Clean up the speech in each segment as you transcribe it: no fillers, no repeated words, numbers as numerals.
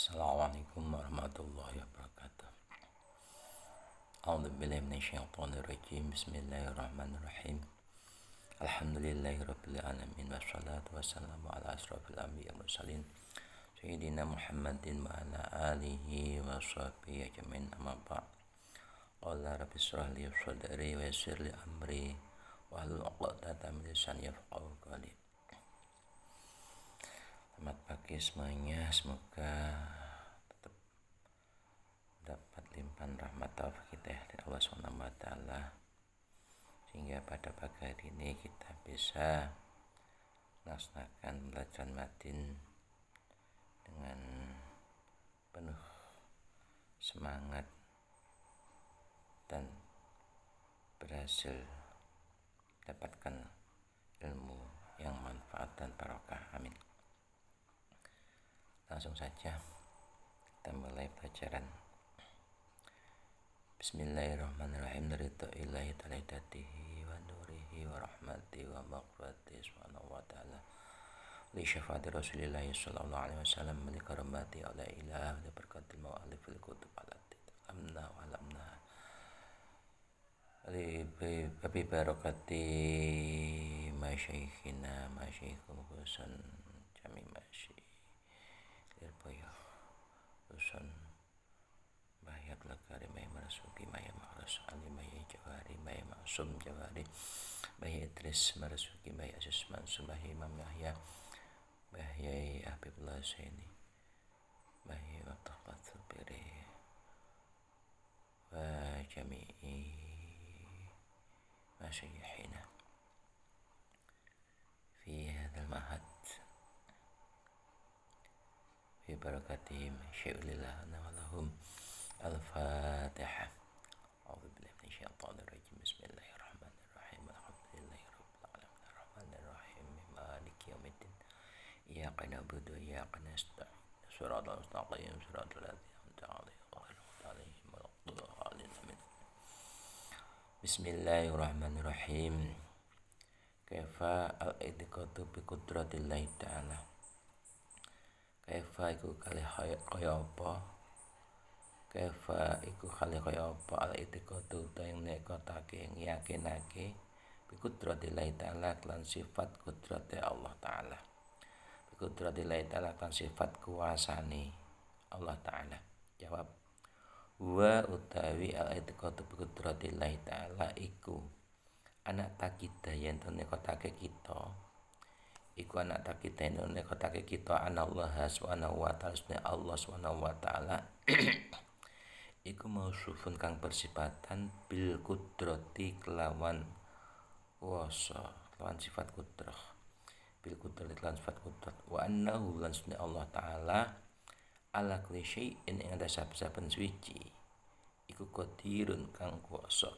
Assalamualaikum warahmatullahi wabarakatuh. A'udzubillahi minasyaitonirrajim. Bismillahirrahmanirrahim. Alhamdulillahirabbil alamin wassalatu wassalamu ala asrofil anbiya'i wal mursalin sayyidina Muhammadin wa ala alihi wa sahbihi ajmain, amma ba'd. Qala rabbi shrah li sadri wa yassir li amri wahlul 'uqdatam min lisani yafqahu qawli. Selamat pagi semuanya, semoga tetap dapat limpahan rahmat taufik hidayah dari Allah SWT, sehingga pada pagi hari ini kita bisa melaksanakan pelajaran matin dengan penuh semangat dan berhasil mendapatkan ilmu yang manfaat dan barokah. Amin. Langsung saja kita mulai pelajaran. Bismillahirrahmanirrahim. Dari ta'illahi talaidatihi wa nurihi wa rahmatihi wa maghfiratihi subhanahu wa ta'ala li syafaati rasulillahi sallallahu alaihi wasallam li karamati ala ilah li berkatil ma'alif fil kutub alati alamna wa alamna li babi barakati masyaikhina masyaikhul husan jami masyih Lirboyo Usun Bahya Kelagari Maya Marasuki Maya Makras Ali Maya Jawari Maya Maksum Jawari Maya Idris Marasuki Maya Asis Mansum Bahya Imam Yahya Bahya Habibullah Saini Bahya Wattaqat Subiri Wa Jami'i Masyayihina Fi hadal mahad Fi barakatihim syai'ulillah nawalahum. Al-Fatihah. A'udzubillahi minasyaitonirrajim. Bismillahirrahmanirrahim. Alhamdulillahirabbil alamin arrahmanirrahim maliki yaumiddin. Iyyaka na'budu wa iyyaka nasta'in. Shiratal mustaqim shiratal ladzina an'amta 'alaihim ghairil maghdubi 'alaihim waladdallin. Amin. Bismillahirrahmanirrahim. Kaifa al-i'tiqadu bi qudratillahi ta'ala. Kaifa iku kali kaya apa? Kaifa iku kali kaya apa al-i'tiqadu ta ing nekotake yakinake bi qudratillahi ta'ala lan sifat qudrate Allah Ta'ala. Bi qudratillahi ta'ala lan sifat kuasane Allah Ta'ala. Jawab: wa utawi al-i'tiqadu bi qudratillahi ta'ala iku anak takida yen to nekotake kita. Iku anak takita ini nekotake kita Allah subhanahu wa ta'ala. Allah subhanahu wa ta'ala iku mausufun kang bersifatan bil kudrati kelawan wasa, kelawan sifat kudrah, bil kudrati kelawan sifat kudrah. Wa annahu lan sunni Allah ta'ala ala kulli syai'in ing atas saben suci iku qadirun kang kuwasa,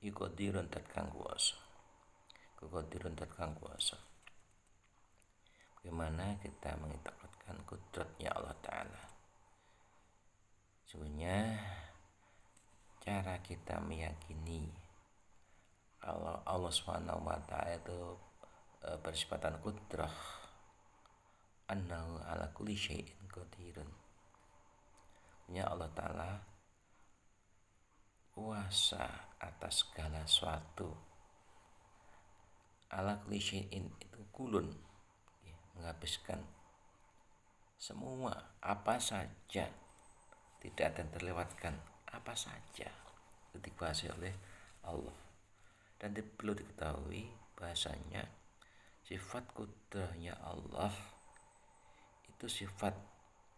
iku qadirun tat kang kuwasa, iku qadirun tat kang kuwasa. Bagaimana kita mengikutkan kudratnya Allah Ta'ala? Sebenarnya cara kita meyakini kalau Allah Subhanahu wa ta'ala itu bersifatan kudrah, annahu ala kulli syai'in qadirun. Sebenarnya Allah Ta'ala kuasa atas segala sesuatu. Ala kulli syai'in itu kulun, menghabiskan semua, apa saja, tidak ada yang terlewatkan, apa saja itu dikuasai oleh Allah. Dan perlu diketahui bahasanya sifat kudrahnya Allah itu sifat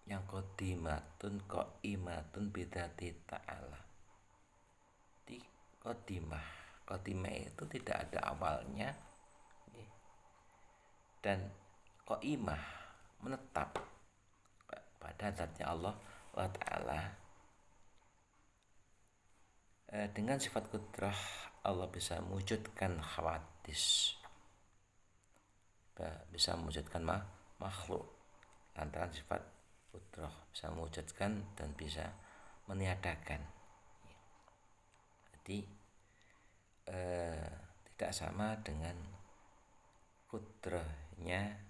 yang qadimatun qaimatun bidzati ta'ala. Di qadimah itu tidak ada awalnya dan qaimah menetap pada zatnya Allah wa ta'ala. Dengan sifat kudrah Allah bisa mewujudkan khawadis, bisa mewujudkan makhluk. Lantaran sifat kudrah bisa mewujudkan dan bisa meniadakan. Jadi tidak sama dengan kudrahnya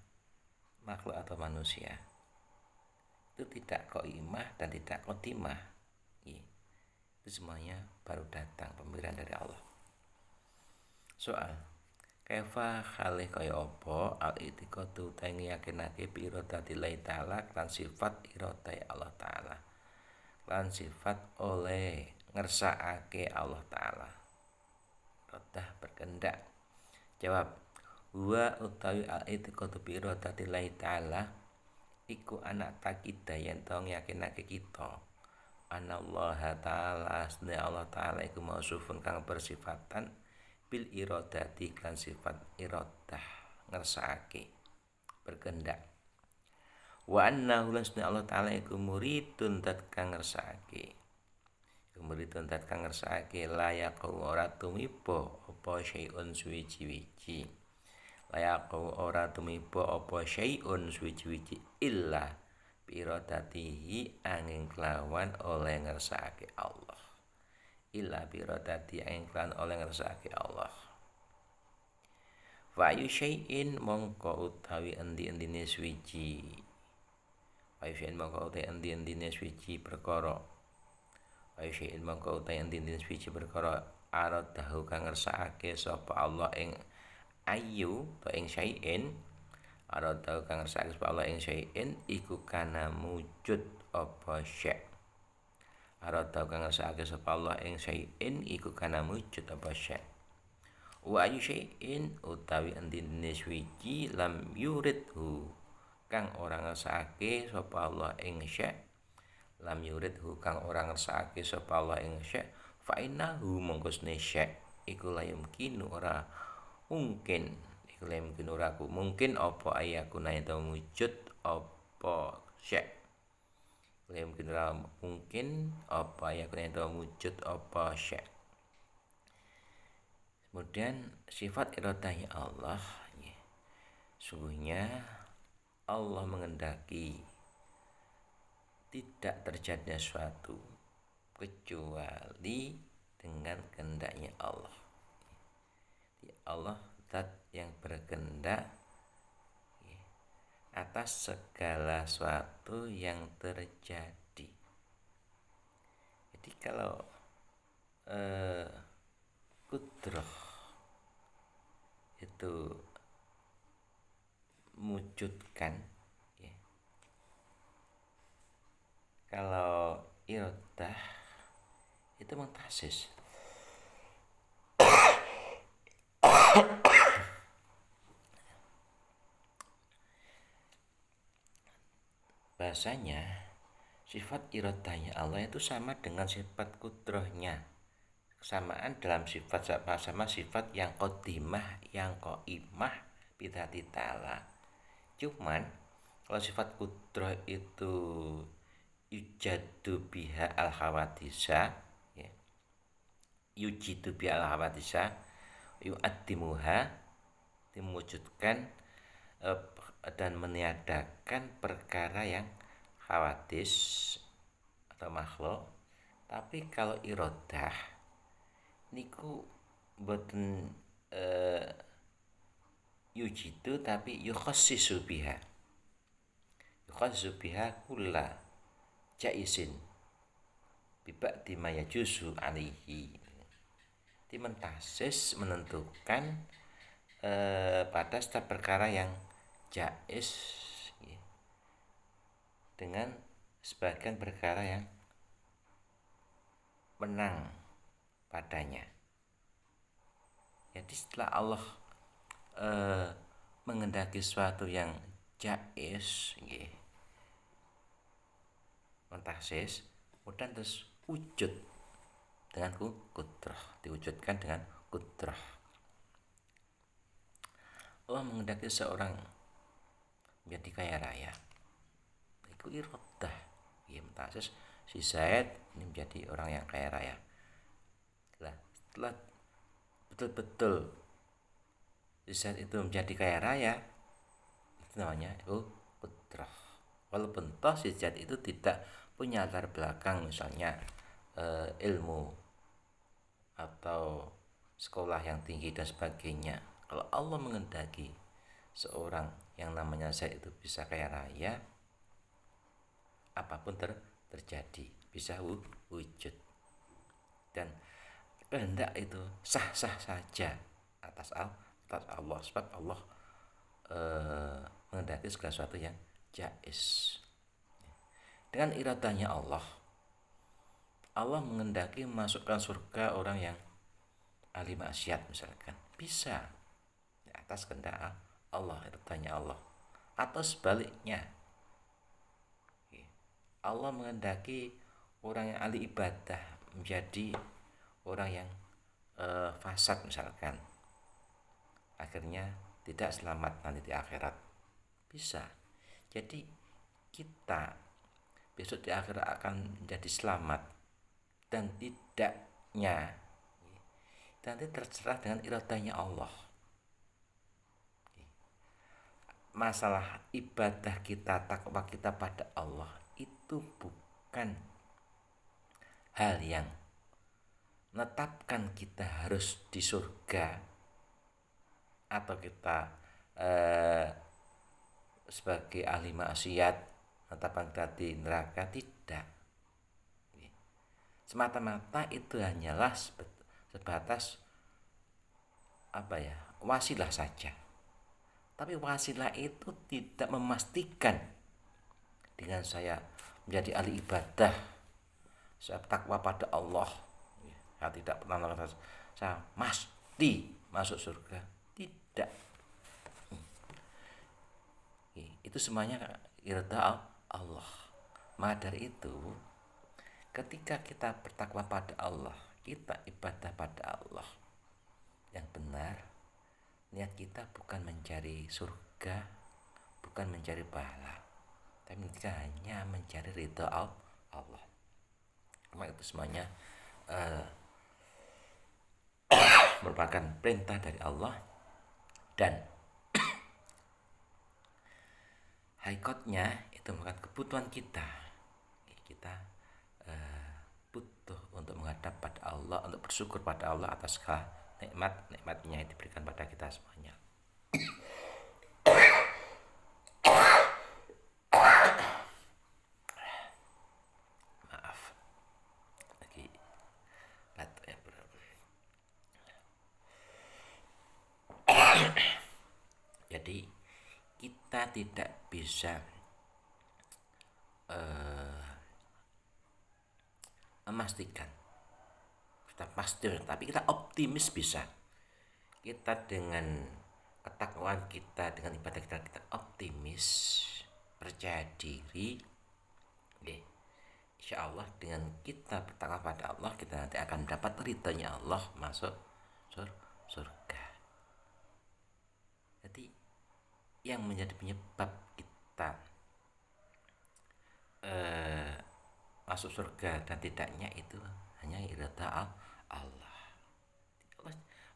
makhluk atau manusia. itu tidak qaimah dan tidak qadimah. Itu semuanya baru datang pemberian dari Allah. Soal kaifa khalih kaya apa al itiqadu ta yakinake bi iradatillahi taala lan sifat iradai Allah taala lan sifat oleh ngersakake Allah taala. Rodah berkendak. Jawab, wa utawi al itiqadu bi iradatillahi taala iku anak takidah yen to yakinake kita anallaha ta'ala asne Allah ta'ala iku mausufun kang bersifatan bil iradati kan sifat iradah ngersakake berkehendak wa annahu lasne Allah ta'ala iku muridun tat kang ngersakake muridun tat kang ngersakake layak ora tumiba apa syai'un suwiji-wiji layak ora tumiba apa syai'un suwiji-wiji illa birodatihi angin kelawan oleh ngersakake Allah illa birodati angin kelawan oleh ngersakake Allah wa ayu syai'in mongko utawi endi-endine suwiji wa ayu syai'in mongko utawi endi-endine suwiji perkara wa ayu syai'in mongko utawi endi-endine suwiji perkara aradahu kang ngersakake sapa Allah ing ayu to ing syai'in arada kang ngersakake sapa Allah ing syai'in iku kana mujud apa syai' arada kang ngersakake sapa Allah ing syai'in iku kana mujud apa syai' wa ayu syai'in utawi endine suwiji lam yuridhu kang ora ngersakake sapa Allah ing syai' lam yuridhu kang ora ngersakake sapa Allah ing syai' fa innahu mongkosne syai' iku la yumkinu ora mungkin mungkin uraku mungkin apa ayaku naik wujud apa syai' mungkin ora mungkin apa ayaku naik wujud apa syai'. Kemudian sifat iradahnya Allah sungguhnya Allah mengendaki tidak terjadinya suatu kecuali dengan kehendaknya Allah. Allah zat yang berkehendak atas segala sesuatu yang terjadi. Jadi kalau kudrah itu mewujudkan kalau iradah itu mentasis. Bahasanya sifat iradahnya Allah itu sama dengan sifat kudrahnya, kesamaan dalam sifat sama sifat yang qadimah yang qaimah bidzati ta'ala. Cuman kalau sifat kudrah itu yujadu biha al hawadisa yujidu biha al hawadisa yu'addimuha dimewujudkan dan meniadakan perkara yang hawadis atau makhluk. Tapi kalau iradah niku boten yujidu tapi yukhassisu biha kulla jaisin biba'di ma yajuzu alaihi. Dimentasis menentukan pada setiap perkara yang jais dengan sebagian perkara yang menang padanya. Jadi setelah Allah mengendaki sesuatu yang jais mentasis kemudian terus wujud dengan kudrah, diwujudkan dengan kudrah. Allah mengendaki seorang menjadi kaya raya, itu iradah mentasis si Zaid ini menjadi orang yang kaya raya. Setelah betul-betul si Zaid itu menjadi kaya raya, itu namanya kudrah. Walaupun toh si Zaid itu tidak punya latar belakang misalnya ilmu atau sekolah yang tinggi dan sebagainya. Kalau Allah mengendaki seorang yang namanya Zaid itu bisa kaya raya, apapun terjadi, bisa wujud. Dan kehendak itu sah-sah saja atas Allah, sebab Allah menghendaki segala sesuatu yang jaiz. Dengan iradanya Allah menghendaki masukkan surga orang yang ahli maksiat misalkan, bisa atas kehendak Allah, iradanya Allah. Atau sebaliknya, Allah menghendaki orang yang ahli ibadah menjadi orang yang fasad misalkan, akhirnya tidak selamat nanti di akhirat, bisa. Jadi kita besok di akhirat akan menjadi selamat dan tidaknya nanti terserah dengan iradanya Allah. Masalah ibadah kita, takwa kita pada Allah itu bukan hal yang menetapkan kita harus di surga atau kita sebagai ahli maksiat menetapkan kita di neraka, tidak. Semata-mata itu hanyalah sebatas wasilah saja. Tapi wasilah itu tidak memastikan dengan saya menjadi ahli ibadah, saya takwa pada Allah, saya tidak pernah melakukan, saya pasti masuk surga. Tidak. Itu semuanya irada Allah. Maka dari itu, ketika kita bertakwa pada Allah, kita ibadah pada Allah yang benar, niat kita bukan mencari surga, bukan mencari pahala, tapi kita hanya mencari ridha Allah. Maka itu semuanya merupakan perintah dari Allah, dan hakikatnya itu merupakan kebutuhan kita. Kita butuh untuk menghadap pada Allah, untuk bersyukur pada Allah atas segala nikmat-nikmatnya yang diberikan pada kita semuanya. Maaf, lagi batuk ya bro. Jadi kita tidak bisa memastikan kita pasti, tapi kita optimis bisa. Kita dengan ketakwaan kita, dengan ibadah kita optimis, percaya diri. Insya Allah dengan kita bertakwa pada Allah, kita nanti akan mendapat ridhonya Allah, masuk surga. Jadi yang menjadi penyebab kita masuk surga dan tidaknya itu hanya irada Allah.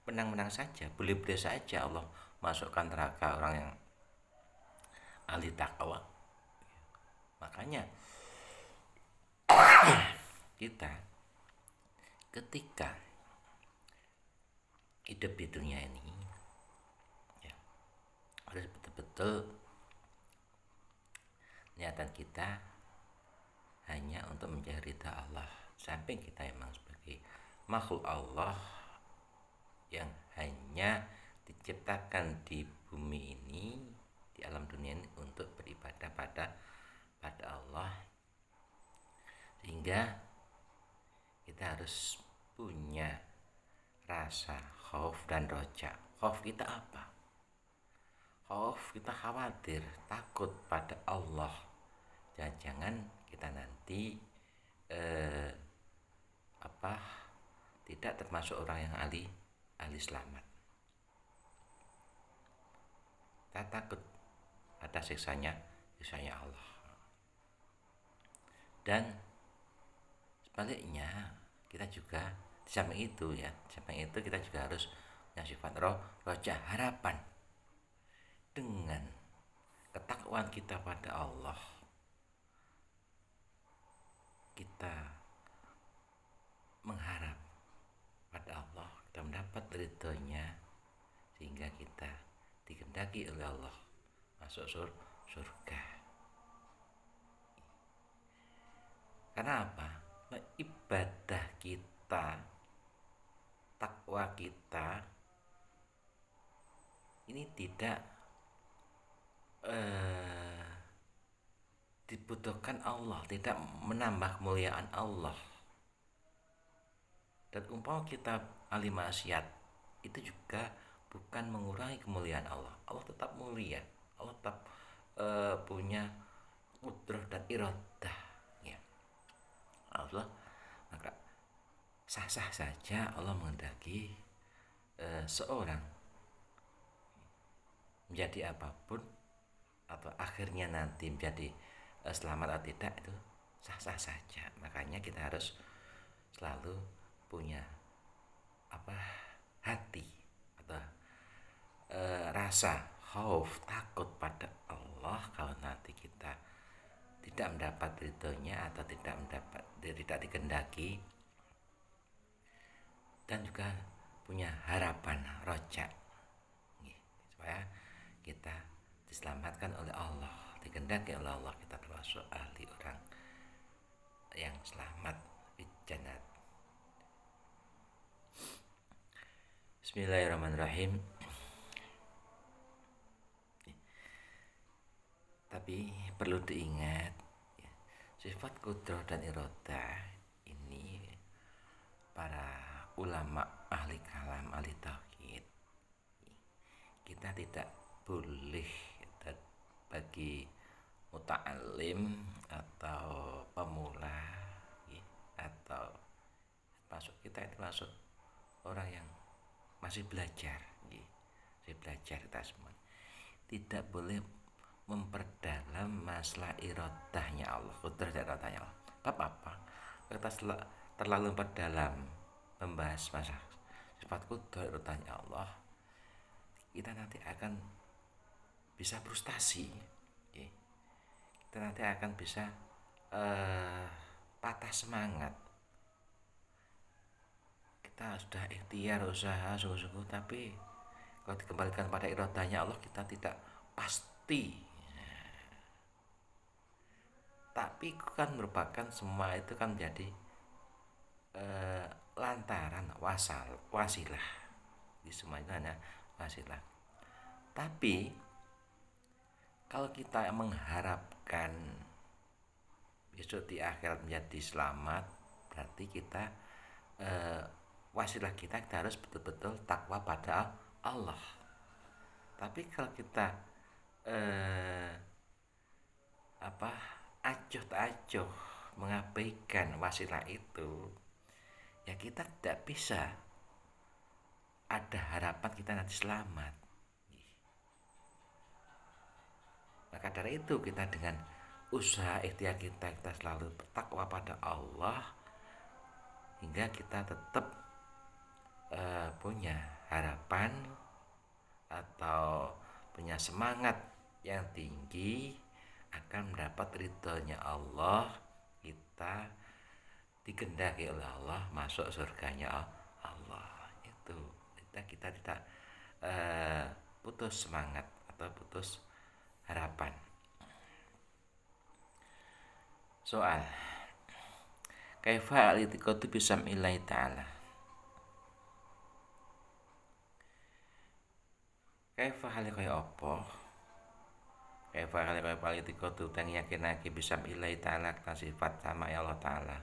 Menang-menang saja, boleh-boleh saja Allah masukkan neraka orang yang ahli takwa. Makanya kita ketika hidup di dunia ini ya, harus betul-betul niatan kita hanya untuk mencari ridha Allah. Sampai kita memang sebagai makhluk Allah yang hanya diciptakan di bumi ini, di alam dunia ini untuk beribadah pada Allah, sehingga kita harus punya rasa khauf dan roja. Khauf kita apa? Khauf kita khawatir, takut pada Allah, jangan-jangan kita nanti tidak termasuk orang yang ahli selamat. Kita takut ada siksanya Allah. Dan sebaliknya kita juga di samping itu kita juga harus punya sifat roja, harapan. Dengan ketakwaan kita pada Allah, kita mengharap pada Allah, kita mendapat ridhonya, sehingga kita dikehendaki oleh Allah masuk surga. Karena apa? Nah, ibadah kita, takwa kita ini tidak dibutuhkan Allah, tidak menambah kemuliaan Allah. Dan umpama kita ahli maksiat, itu juga bukan mengurangi kemuliaan Allah. Allah tetap mulia, Allah tetap punya qudrah dan iradah, ya. Allah maka sah-sah saja Allah menghendaki seorang menjadi apapun atau akhirnya nanti menjadi selamat atau tidak, itu sah-sah saja. Makanya kita harus selalu punya hati atau rasa khauf, takut pada Allah kalau nanti kita tidak mendapat ridhonya atau tidak dikehendaki, dan juga punya harapan rojak supaya kita diselamatkan oleh Allah, dikehendaki oleh Allah, kita termasuk ahli orang yang selamat di jannat. Bismillahirrahmanirrahim. Tapi perlu diingat, ya, sifat qudrah dan iradah ini para ulama ahli kalam, ahli tauhid, kita tidak boleh bagi muta'alim atau pemula, ya, atau masuk kita itu masuk orang yang masih belajar, ya, masih belajar kita semua, tidak boleh memperdalam masalah iradahnya Allah, qudrah dan iradahnya Allah. Apa? Kita terlalu memperdalam membahas masalah sifat qudrah dan iradahnya Allah, kita nanti akan bisa frustasi, ya. Kita nanti akan bisa patah semangat. Kita sudah ikhtiar, usaha sungguh-sungguh, tapi kalau dikembalikan pada iradahnya Allah, kita tidak pasti. Tapi kan merupakan semua itu kan menjadi lantaran wasilah. Di semuanya hanya wasilah. Tapi kalau kita mengharapkan besok di akhirat menjadi selamat, berarti kita wasilah kita harus betul-betul takwa pada Allah. Tapi kalau kita acuh mengabaikan wasilah itu, ya kita tidak bisa ada harapan kita nanti selamat. Maka dari itu kita dengan usaha ikhtiar kita selalu bertakwa pada Allah, hingga kita tetap punya harapan atau punya semangat yang tinggi akan mendapat ridhonya Allah, kita dikehendaki oleh Allah masuk surganya Allah. Itu kita tidak putus semangat atau putus harapan. Soal kaifa al-i'tiqadu bisamillahi ta'ala. Kaifa hale kaya apa? Kaifa hale kaya al-i'tiqadu teng yakinake bisamillahi ta'ala kan sifat sama ya Allah ta'ala.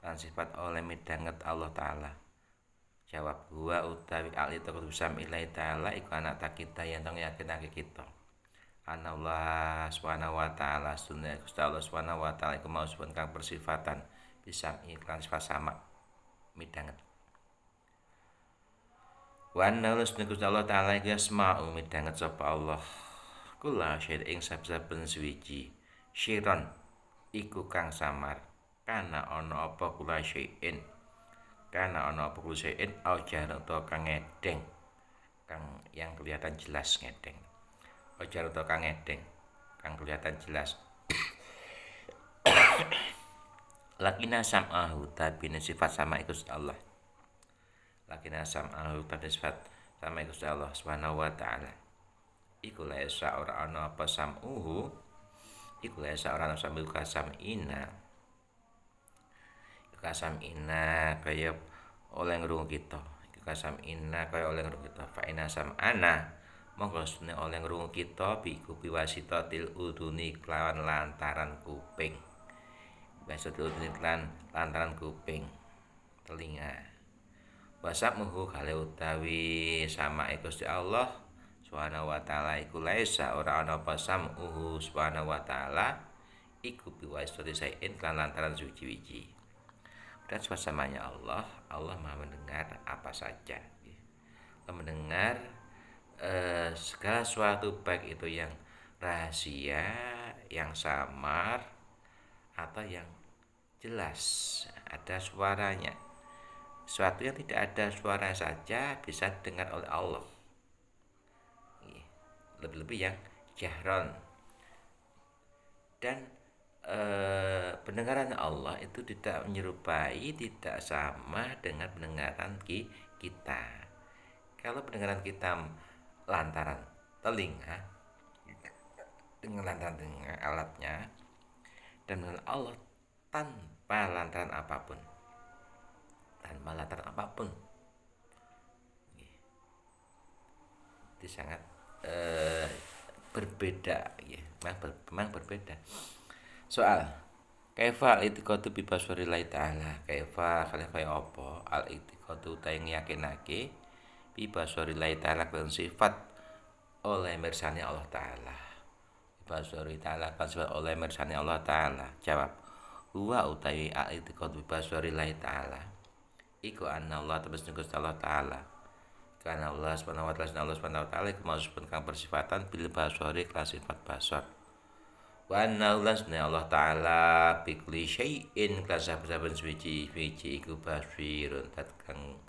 Kan sifat oleh midanget Allah ta'ala. Jawab gua utawi al-i'tiqadu bisamillahi ta'ala iku anak tak kita yang teng yakinake kita. Allah subhanahu wa ta'ala sunna Gusti Allah subhanahu wa ta'ala iku mau supun kang bersifatan bisa iklan sifat sama midanget. Wa annalus Gusti Allah ta'ala iku asma'u midanget sapa Allah kula syai ing saben suwiji syiron iku kang samar kana ana apa kula syai'in au jaran to kang ngedeng kang yang kelihatan jelas ngedeng. Ojar atau kang ngedeng kang kelihatan jelas. Lakina sam'ahu tapi sifat sama iku Allah. Lakina sam'ahu tapi sifat sama iku Allah subhanahu wa ta'ala. Iku laisa ora ana apa sam'uhu, iku laisa ora ana sam'uhu sam'ina. kasam ina kaya oleh ngrungu kita. Iku kasam ina kaya oleh ngrungu kita. Fa ina sam ana monggo sune oleh ngrungu kita biku biwasitatil uduni kelawan lantaran kuping. Biwasitatil uduni lantaran kuping telinga. Wasab muhu kale utawi sama Gusti Allah Subhanahu wa taala iku laisa ora ana apa samuhu Subhanahu wa taala iku biwasitati sain kan lantaran suci-wiji. Dan suasananya Allah Maha mendengar apa saja. Allah mendengar segala sesuatu baik itu yang rahasia, yang samar atau yang jelas ada suaranya. Sesuatu yang tidak ada suara saja bisa didengar oleh Allah. Lebih-lebih yang jahron. Dan pendengaran Allah itu tidak menyerupai, tidak sama dengan pendengaran kita. Kalau pendengaran kita lantaran telinga, dengan lantaran telinga alatnya, dan dengan Allah tanpa lantaran apapun, itu sangat berbeda, ya, memang berbeda. Soal kaifa al-i'tiqadu bi basarillahi ta'ala, kaifa kaya apa al-i'tiqadu ta ing yakinake bi basarillahi ta'ala kan sifat oleh mirsani Allah taala. Basari ta'ala kan sifat oleh mirsani Allah taala. Jawab, huwa utawi al-i'tiqadu bi basarillahi ta'ala iku anna Allah Gusti Allah taala. Karena Allah Subhanahu wa taala iku maksud kang bersifatan bil basari kelas sifat basar. Wa anna Allah taala bi kulli syai'in kasaben suci iku basirun tat kang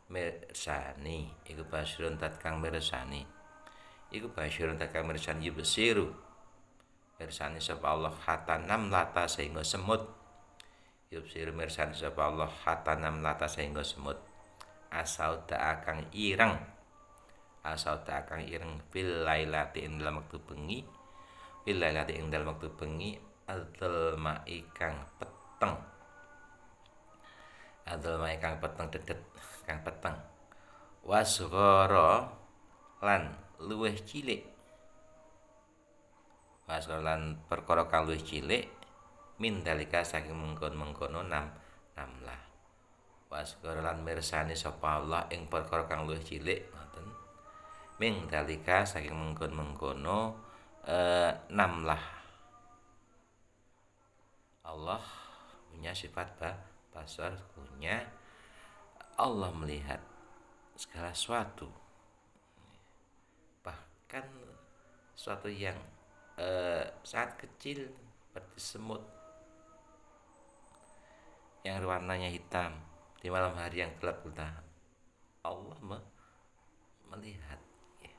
mirsani, iku basirun tat kang mirsani. Iku basirun tat kang mirsani yubsiru. Mirsani sapa Allah hatanam lata sehingga semut. Yubsiru mirsani sapa Allah hatanam lata sehingga semut. Asauda akang ireng fil lailati ing dalam waktu bengi adzalma ikang peteng dedet kang peteng wasghara lan luwih cilik lan perkara kang luwih cilik min dalika saking mengkono namlah wasghara lan mirsani sapa Allah ing perkara kang luwih cilik ngoten min dalika saking mengkono namlah. Allah punya sifat basar, punya Allah melihat segala sesuatu, bahkan sesuatu yang sangat kecil seperti semut yang warnanya hitam di malam hari yang gelap gulita. Allah melihat, ya,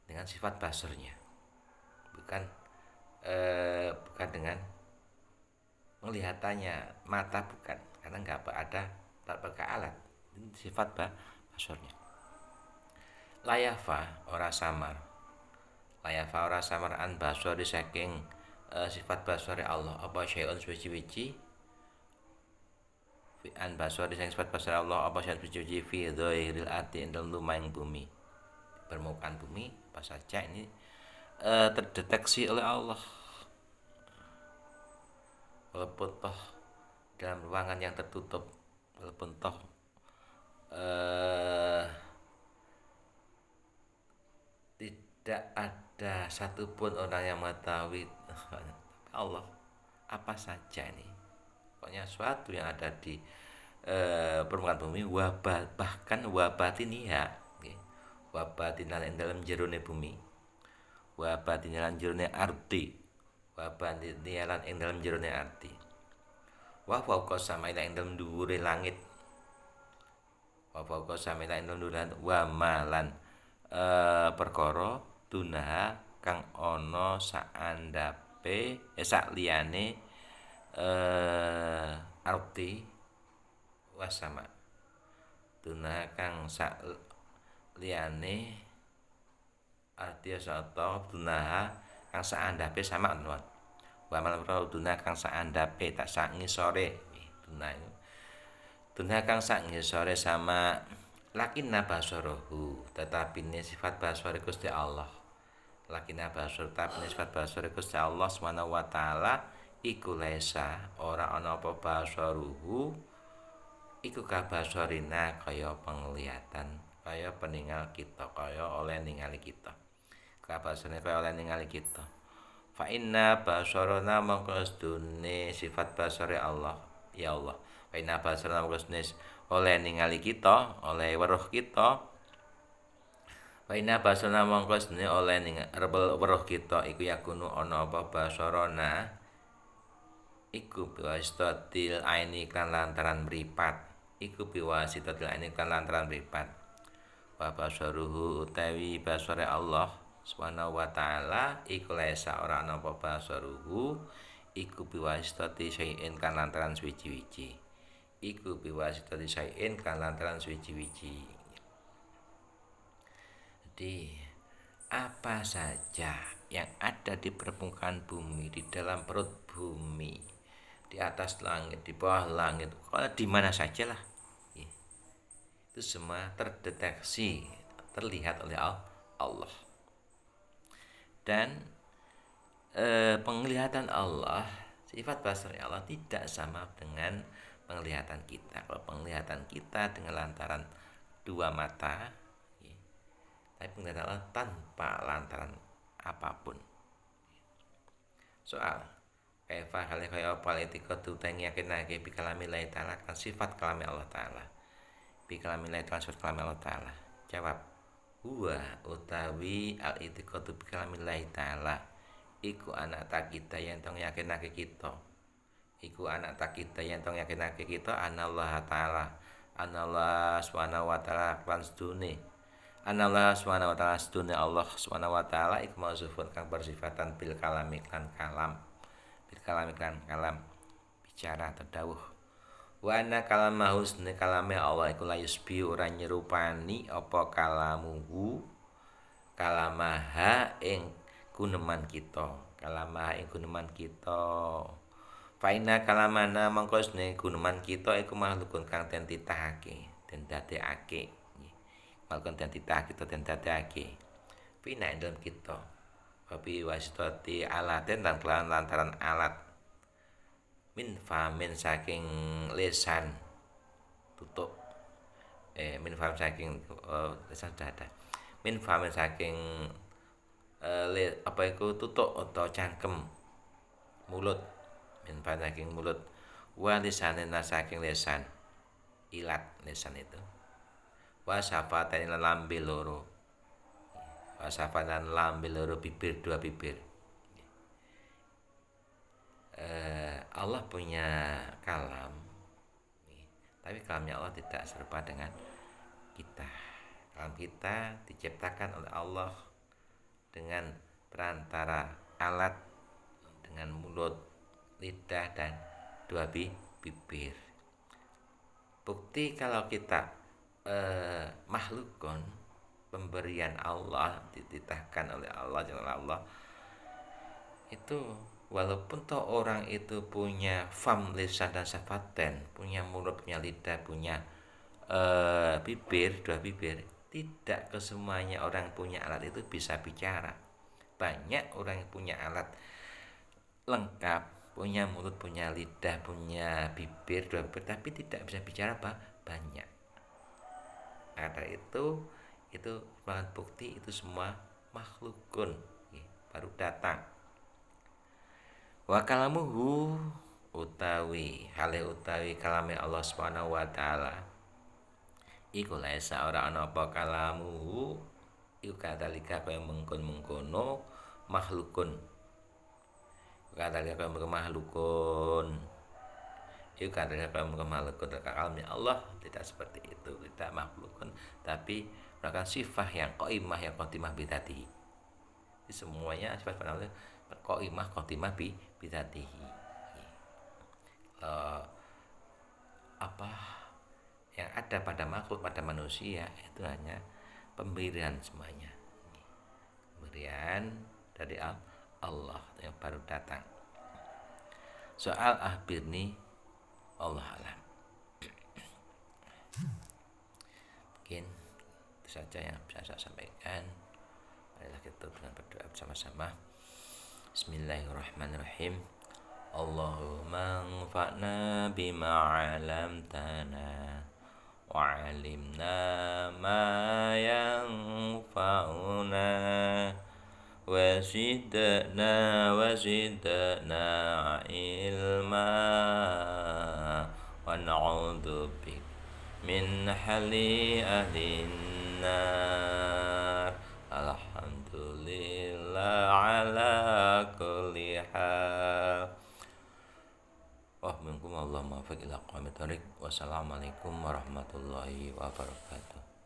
dengan sifat basarnya, bukan dengan melihatannya mata, bukan, karena nggak ada tak pakai alat. Ini sifat basarnya. Layafa ora samar an basari saking sifat basari Allah apa syai'un suci-suci fi an basari saking sifat basari Allah apa syai'un suci-suci fi dhairil ardi dalam lumayang bumi, permukaan bumi apa saja ini terdeteksi oleh Allah, walaupun toh dalam ruangan yang tertutup, walaupun toh tidak ada satupun orang yang mengetahui Allah apa saja ini. Pokoknya sesuatu yang ada di permukaan bumi, bahkan wabatiniha, wabatinan ing dalam jerone bumi, wabatinan jerone ardi, wabatinan ing dalam jerone ardi, wa fauqa samaila ing dalam dhuwure langit, wa fauqa samaila ing dalam dhuwure wa malan perkara dunaha kang ana saandhape sak liyane arti wasama, dunaha kang sak liyane arti sata dunaha kang saandhape sama nuwun wa mal duna kang saandhape tak sak ngisore duna itu duna kang sak ngisore sama lakinna basarahu tetapi ini sifat basare Gusti Allah lakinna basar tapi ini sifat basare Gusti Allah Subhanahu wa taala iku laisa ora ana apa basaruhu iku kabasarina kaya penglihatan kaya peninggal kita kaya oleh ningali kita kabasarina kaya oleh ningali kita fa inna basarana mangko sedune sifat basare Allah ya Allah fa inna basarana mangko sedune oleh ningali kita oleh weruh kita fa inna basarana mangko sedune oleh weruh kita iku yakunu ana apa basarana iku biwasitatil aini kan lantaran mripat iku biwasitatil aini kan lantaran mripat wa basaruhu utawi basare Allah Subhanahu wa taala iku laisa ora ana apa basaruhu iku biwasitati syai'in kan lantaran suci-wici iku biwasitati syai'in kan lantaran suci-wici. Jadi apa saja yang ada di permukaan bumi, di dalam perut bumi, di atas langit, di bawah langit, kalau di mana saja lah, itu semua terdeteksi, terlihat oleh Allah. Dan penglihatan Allah, sifat basar Allah tidak sama dengan penglihatan kita. Kalau penglihatan kita dengan lantaran dua mata, tapi penglihatan Allah tanpa lantaran apapun. Soal kaifa hale kaya apa itikadu teng yakinake bi kalamillahi taala kan sifat kalami Allah taala. Bi kalamillahi taala sifat kalami Allah taala. Jawab huwa utawi al itikadu bi kalamillahi taala iku anak tak kita yang tong yakinake kita. Iku anak tak kita yang tong yakinake kita anallah taala. Anallah subhanahu wa taala lan sedune. Anallah subhanahu wa ta'ala sedune Allah subhanahu wa ta'ala iku mausufun kang bersifatan bil kalami kan kalam bil kalami kan kalam bicara atau dawuh wa anna kalamahu sedune kalame Allah iku la yusbi ora nyerupani apa kalamuhu kalamaha ing guneman kita kalamaha ing guneman kita faina kalamana mangko sedune guneman kita iku makhlukun kang den titahake den dadekake melakukan identitas kita dan dadake fina dalam kita wabi wasitati alaten dan kelawan lantaran alat min famin saking lesan tutup min fam saking lesan dada min famin saking apa itu tutup atau cangkem mulut min fam saking mulut wa lisanin saking lesan ilat lesan itu wasafatan lan lambe loro wasafatan lambe loro bibir dua bibir Allah punya kalam tapi kalamnya Allah tidak serupa dengan kita. Kalam kita diciptakan oleh Allah dengan perantara alat dengan mulut, lidah dan dua bibir. Bukti kalau kita makhlukun pemberian Allah dititahkan oleh Allah jangan Allah itu walaupun toh orang itu punya fam lisan dan syafaten punya mulut punya lidah punya bibir dua bibir tidak kesemuanya orang punya alat itu bisa bicara. Banyak orang yang punya alat lengkap punya mulut punya lidah punya bibir dua bibir tapi tidak bisa bicara banyak. Ada itu sebagai bukti itu semua makhlukun baru datang. Wa kalamuhu utawi hale utawi kalame Allah Subhanahu wa taala iku laisa ora ana apa kalamuhu iku kadalika kaya mengkon-mengkono makhlukun kadalika kaya makhlukun itu kadang makhluk kalamnya Allah tidak seperti itu tidak makhlukun tapi merupakan sifat yang qaimah yang khotimah bidatihi semuanya sifat Allah qaimah khotimah bidatihi apa yang ada pada makhluk pada manusia itu hanya pemberian semuanya pemberian dari Allah yang baru datang. Soal akhbirni Allah alam. Mungkin itu saja yang bisa saya sampaikan. Marilah kita dengan berdoa bersama-sama. Bismillahirrahmanirrahim. Allahumma anfa'na bima 'allamtana wa 'allimna ma yanfa'una wa zidna ilma wa na'udzu bik min hali ahlin nar. Alhamdulillah ala kulli hal. Wa minkum Allah muwaffiq ila aqwamit thoriq. Wassalamualaikum warahmatullahi wabarakatuh.